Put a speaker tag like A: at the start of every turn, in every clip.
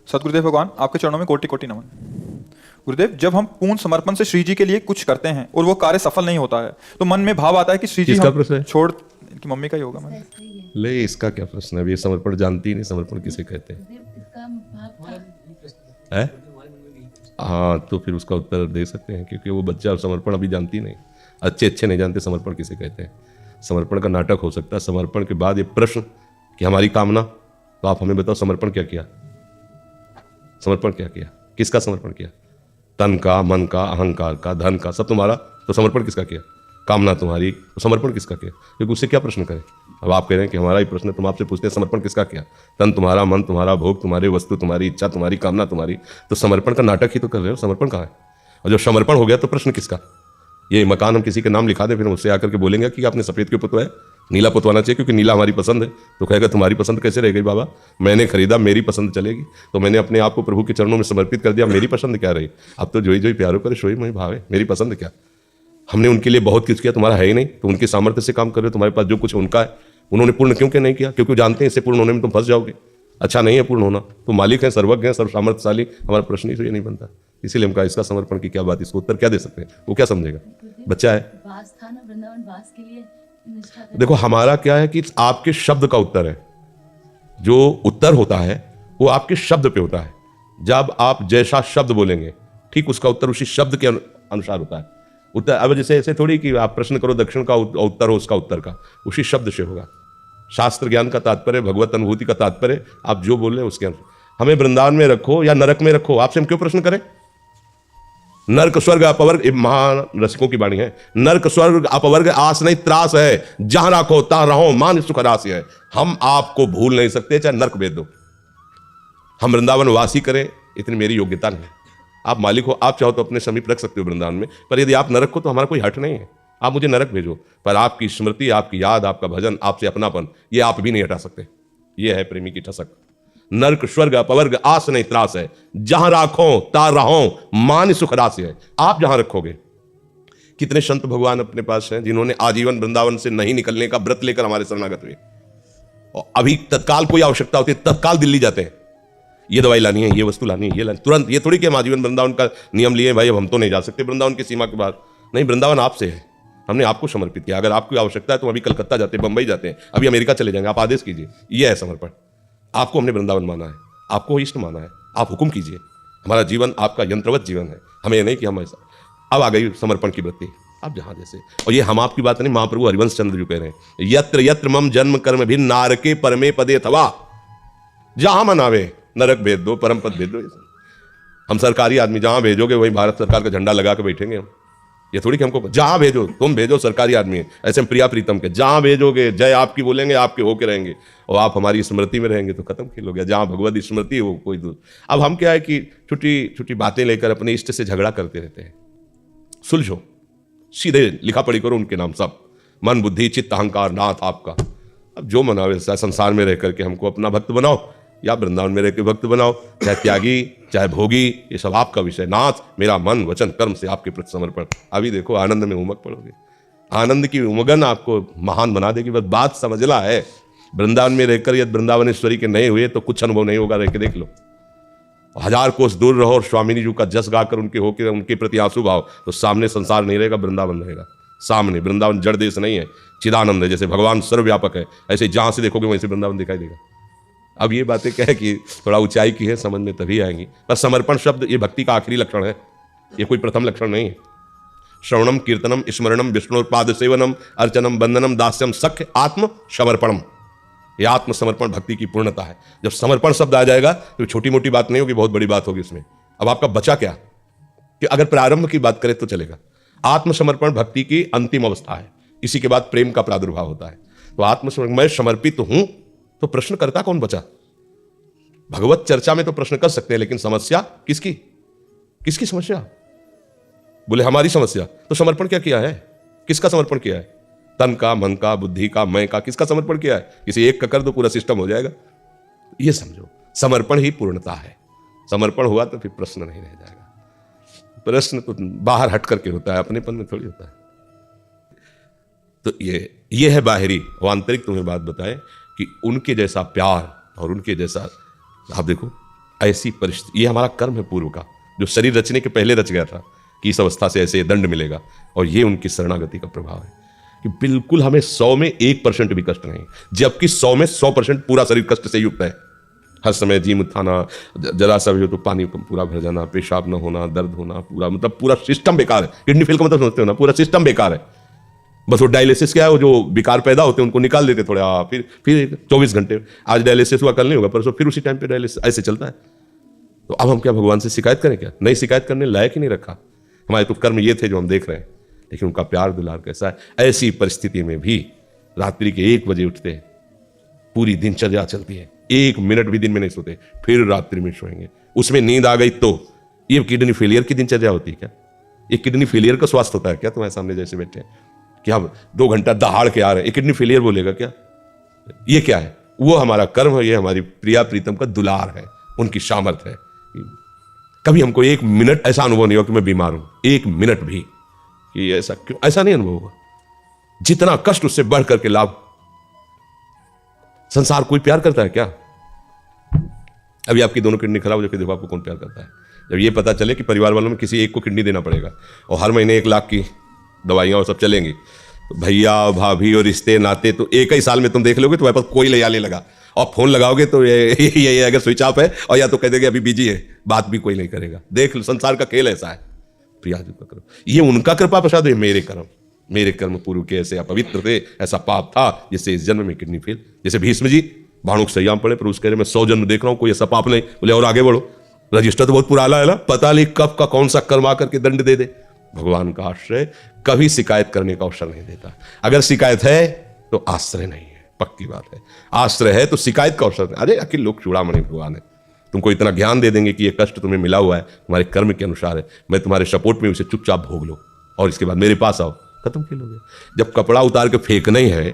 A: सतगुरुदेव भगवान, आपके चरणों में कोटि कोटि नमन। गुरुदेव, जब हम पूर्ण समर्पण से श्री जी के लिए कुछ करते हैं और वो कार्य सफल नहीं होता है तो मन में भाव आता है कि श्री जी
B: किसका प्रश्न है?
A: छोड़, इनकी मम्मी का ही होगा। मन
B: ले, इसका क्या प्रश्न है? ये समर्पण जानती ही नहीं, समर्पण किसे कहते हैं? है? हाँ, तो फिर उसका उत्तर दे सकते हैं, क्योंकि वो बच्चा समर्पण अभी जानती नहीं, अच्छे नहीं जानते समर्पण किसे कहते हैं। समर्पण का नाटक हो सकता है। समर्पण के बाद ये प्रश्न कि हमारी कामना, तो आप हमें बताओ समर्पण क्या किया? समर्पण क्या किया? किसका समर्पण किया? तन का, मन का, अहंकार का, धन का, सब तुम्हारा। तो समर्पण किसका किया? कामना तुम्हारी, तो समर्पण किसका किया? क्योंकि उससे क्या प्रश्न करें? अब आप कह रहे हैं कि हमारा ही प्रश्न है, तुम आपसे पूछते हैं समर्पण किसका किया? तन तुम्हारा, मन तुम्हारा, भोग तुम्हारे, वस्तु तुम्हारी, इच्छा तुम्हारी, कामना तुम्हारी। तो समर्पण का नाटक ही तो कर रहे हो। समर्पण कहाँ है? और जब समर्पण हो गया तो प्रश्न किसका? ये मकान हम किसी के नाम लिखा दें, फिर उससे आकर के बोलेंगे कि आपने सफ़ेद क्यों पुतवाया? नीला पुतवाना चाहिए क्योंकि नीला हमारी पसंद है। तो कहेगा तुम्हारी पसंद कैसे रह गई बाबा? मैंने खरीदा, मेरी पसंद चलेगी। तो मैंने अपने आप को प्रभु के चरणों में समर्पित कर दिया, मेरी पसंद क्या रही? अब तो जोई जोई प्यारो करे सोई मोहि भावे, मेरी पसंद क्या? हमने उनके लिए बहुत कुछ किया, तुम्हारा है ही नहीं, तो उनके सामर्थ्य से काम कर रहे हो। तुम्हारे पास जो कुछ उनका है, उन्होंने पूर्ण क्यों नहीं किया? क्योंकि जानते हैं इससे पूर्ण होने में तुम फंस जाओगे। अच्छा नहीं है पूर्ण होना, तो मालिक है, सर्वज्ञ है, सर्व सामर्थ्यशाली। हमारा प्रश्न ही तो ये नहीं बनता। इसीलिए हम कहा इसका समर्पण की क्या बात, इसको उत्तर क्या दे सकते हैं? वो क्या समझेगा? बच्चा है। देखो, हमारा क्या है कि आपके शब्द का उत्तर है। जो उत्तर होता है वो आपके शब्द पे होता है। जब आप जैसा शब्द बोलेंगे, ठीक उसका उत्तर उसी शब्द के अनुसार होता है। उत्तर अब जैसे ऐसे थोड़ी कि आप प्रश्न करो दक्षिण का उत्तर हो, उसका उत्तर का उसी शब्द से होगा। शास्त्र ज्ञान का तात्पर्य, भगवत अनुभूति का तात्पर्य आप जो बोल रहे हैं उसके अनुसार। हमें वृंदावन में रखो या नरक में रखो, आपसे हम क्यों प्रश्न करें? नर्क स्वर्ग अपवर्ग, महान रसिकों की वाणी है। नर्क स्वर्ग अपवर्ग आस नहीं त्रास है, जहां राखो ता रहो, मान सुख राशि है। हम आपको भूल नहीं सकते, चाहे नर्क भेज दो। हम वृंदावन वासी करें, इतनी मेरी योग्यता नहीं। आप मालिक हो, आप चाहो तो अपने समीप रख सकते हो वृंदावन में, पर यदि आप नरक हो तो हमारा कोई हट नहीं है। आप मुझे नरक भेजो, पर आपकी स्मृति, आपकी याद, आपका भजन, आपसे अपनापन, ये आप भी नहीं हटा सकते। ये है प्रेमी की ठसक। नर्क स्वर्ग अपवर्ग आस नहीं त्रास है, जहां राखो ता रहो, मान सुख राशि है। आप जहां रखोगे। कितने संत भगवान अपने पास हैं जिन्होंने आजीवन वृंदावन से नहीं निकलने का व्रत लेकर हमारे शरणागत हुए, और अभी तत्काल कोई आवश्यकता होती है तत्काल दिल्ली जाते हैं। ये दवाई लानी है, ये वस्तु लानी है, ये लानी तुरंत। ये थोड़ी कि हम आजीवन वृंदावन का नियम लिए भाई, अब हम तो नहीं जा सकते वृंदावन की सीमा के बाहर। नहीं, वृंदावन आपसे है, हमने आपको समर्पित किया। अगर आपको आवश्यकता है तो अभी कलकत्ता जाते हैं, बंबई जाते हैं, अभी अमेरिका चले जाएंगे, आप आदेश कीजिए। ये है समर्पण। आपको हमने वृंदावन माना है, आपको इष्ट माना है, आप हुक्म कीजिए। हमारा जीवन आपका यंत्रवत जीवन है, हमें ये नहीं कि हम ऐसा। अब आ गई समर्पण की वृत्ति, आप जहां जैसे। और ये हम आपकी बात नहीं, महाप्रभु हरिवंश चंद्र जो कह रहे हैं, यत्र यत्र मम जन्म कर्म भी नारके परमे पदे थवा, जहां मनावे नरक भेज दो, परम पद भेज दो। हम सरकारी आदमी, जहां भेजोगे वही भारत सरकार का झंडा लगा के बैठेंगे हम। ये थोड़ी कि हमको जहां भेजो, तुम भेजो, सरकारी आदमी है। ऐसे हम प्रिया प्रीतम के जहां भेजोगे जय आपकी बोलेंगे, आपके होके रहेंगे, और आप हमारी स्मृति में रहेंगे तो खत्म खेल हो गया। जहां भगवत स्मृति है वो कोई दूर। अब हम क्या है कि छोटी छोटी बातें लेकर अपने इष्ट से झगड़ा करते रहते हैं। सुलझो, सीधे लिखा पढ़ी करो उनके नाम सब। मन बुद्धि चित्त अहंकार नाथ आपका। अब जो मनावे, संसार में रह करके हमको अपना भक्त बनाओ या वृंदावन में रह के भक्त बनाओ, चाहे त्यागी चाहे भोगी, ये सब आपका विषय। नाथ मेरा मन वचन कर्म से आपके प्रति समर्पण। अभी देखो आनंद में उमग पड़ोगे, आनंद की उमगन आपको महान बना देगी। बस बात समझना है। वृंदावन में रहकर यदि वृंदावनेश्वरी के नहीं हुए तो कुछ अनुभव नहीं होगा, रह के देख लो। 1000 कोस दूर रहो और स्वामिनी जी का जस गाकर उनके होकर उनके प्रति आंसू भाव, तो सामने संसार नहीं रहेगा, वृंदावन रहेगा सामने। वृंदावन जड़ देश नहीं है, चिदानंद है। जैसे भगवान सर्वव्यापक है, ऐसे जहां से देखोगे वहीं से वृंदावन दिखाई देगा। अब ये बातें क्या है कि थोड़ा ऊंचाई की है, समझ में तभी आएंगी। पर समर्पण शब्द ये भक्ति का आखिरी लक्षण है, ये कोई प्रथम लक्षण नहीं है। श्रवणम कीर्तनम स्मरणम विष्णुपाद सेवनम अर्चनम बंदनम दास्यम सख्य आत्म समर्पणम, ये आत्म समर्पण भक्ति की पूर्णता है। जब समर्पण शब्द आ जाएगा तो छोटी मोटी बात नहीं होगी, बहुत बड़ी बात होगी इसमें। अब आपका बचा क्या कि अगर प्रारंभ की बात करें तो चलेगा। आत्मसमर्पण भक्ति की अंतिम अवस्था है, इसी के बाद प्रेम का प्रादुर्भाव होता है। तो आत्मसमर्पण, मैं समर्पित हूं, तो प्रश्न करता कौन बचा? भगवत चर्चा में तो प्रश्न कर सकते हैं, लेकिन समस्या किसकी? किसकी समस्या? बोले हमारी समस्या। तो समर्पण क्या किया है? किसका समर्पण किया है? तन का, मन का, बुद्धि का, मैं का, किसका समर्पण किया है? किसी एक का कर दो, पूरा सिस्टम हो जाएगा। ये समझो, समर्पण ही पूर्णता है। समर्पण हुआ तो फिर प्रश्न नहीं रह जाएगा। प्रश्न तो बाहर हट करके होता है, अपनेपन में थोड़ी होता है। तो ये है बाहरी। और आंतरिक तुम्हें बात बताए कि उनके जैसा प्यार और उनके जैसा, आप देखो ऐसी परिस्थिति, ये हमारा कर्म है पूर्व का, जो शरीर रचने के पहले रच गया था कि इस अवस्था से ऐसे दंड मिलेगा, और ये उनकी शरणागति का प्रभाव है कि बिल्कुल हमें 100 में 1% भी कष्ट नहीं, जबकि 100 में 100% पूरा शरीर कष्ट से युक्त है। हर समय जी मुठाना, जरा सा भी हो तो पानी पूरा भर जाना, पेशाब न होना, दर्द होना, पूरा मतलब पूरा सिस्टम बेकार है। किडनी फेल का मतलब समझते हो ना, पूरा सिस्टम बेकार है। बस वो डायलिसिस क्या है, वो जो विकार पैदा होते हैं उनको निकाल देते थोड़े, फिर 24 घंटे, आज डायलिसिस हुआ कल नहीं होगा, परसों फिर उसी टाइम पे डायलिसिस, ऐसे चलता है। तो अब हम क्या भगवान से शिकायत करें? क्या नहीं, शिकायत करने लायक ही नहीं रखा। हमारे तो कर्म ये थे जो हम देख रहे हैं, लेकिन उनका प्यार दुलार कैसा है। ऐसी परिस्थिति में भी रात्रि के 1 बजे उठते हैं, पूरी दिनचर्या चलती है, 1 मिनट भी दिन में नहीं सोते, फिर रात्रि में सोएंगे। उसमें नींद आ गई तो ये किडनी फेलियर की दिनचर्या होती है क्या? ये किडनी फेलियर का स्वास्थ्य होता है क्या? तुम्हारे सामने जैसे बैठे हैं कि हम 2 घंटा दहाड़ के आ रहे हैं, ये किडनी फेलियर बोलेगा क्या? ये क्या है? वो हमारा कर्म है, ये हमारी प्रिया प्रीतम का दुलार है, उनकी सामर्थ्य है। कभी हमको 1 मिनट ऐसा अनुभव नहीं हुआ कि मैं बीमार हूं, 1 मिनट भी कि ऐसा क्यों, ऐसा नहीं अनुभव हुआ। जितना कष्ट उससे बढ़ करके लाभ। संसार कोई प्यार करता है क्या? अभी आपकी दोनों किडनी खराब हो जाए, देखो आपको कौन प्यार करता है? जब ये पता चले कि परिवार वालों में किसी एक को किडनी देना पड़ेगा और हर महीने 1 लाख की दवाइयां और सब चलेंगी, तो भैया भाभी और रिश्ते नाते तो 1 ही साल में तुम देख लोगे, तुम्हारे पास कोई ले आने लगा, और फोन लगाओगे तो ये अगर स्विच ऑफ है, और या तो कह देंगे अभी बिजी है, बात भी कोई नहीं करेगा। देख लो, संसार का खेल ऐसा है। प्रिया जी का कर्म, ये उनका कृपा प्रसाद है, मेरे कर्म पूर्व के ऐसे अपवित्र थे, ऐसा पाप था जिससे इस जन्म में किडनी फेल। जैसे भीष्म जी भाणुक संयम पड़े, पर उसके रहे मैं 100 जन्म देख रहा हूं, कोई ऐसा पाप नहीं। बोले और आगे बढ़ो, रजिस्टर तो बहुत पुराना है ना, पता नहीं कब का कौन सा कर्म आकर के दंड दे दे। भगवान का आश्रय कभी शिकायत करने का अवसर नहीं देता। अगर शिकायत है तो आश्रय नहीं है, पक्की बात है। आश्रय है तो शिकायत का अवसर नहीं। अरे आखिर लोग चूड़ामणि भगवान है, तुमको इतना ज्ञान दे देंगे कि ये कष्ट तुम्हें मिला हुआ है तुम्हारे कर्म के अनुसार है, मैं तुम्हारे सपोर्ट में उसे चुपचाप भोग लो और इसके बाद मेरे पास आओ, खत्म खेल हो गया। जब कपड़ा उतार के फेंकना ही है,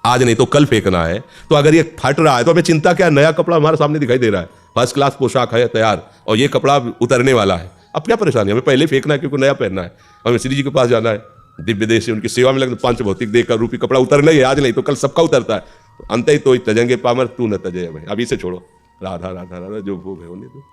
B: आज नहीं तो कल फेंकना है, तो अगर ये फट रहा है तो हमें चिंता क्या? नया कपड़ा हमारे सामने दिखाई दे रहा है, फर्स्ट क्लास पोशाक है तैयार, और ये कपड़ा उतरने वाला है। अब क्या परेशानी? हमें पहले फेंकना है क्योंकि नया पहनना है, हमें श्री जी के पास जाना है, दिव्य देश से उनकी सेवा में लगना, 5 भौतिक देह का रूपी कपड़ा उतरना ही है, आज नहीं तो कल सबका उतरता है। तो अंत ही तो तजेंगे पामर, तू न तजे। अभी से छोड़ो, राधा राधा राधा, जो भोग है होने दो।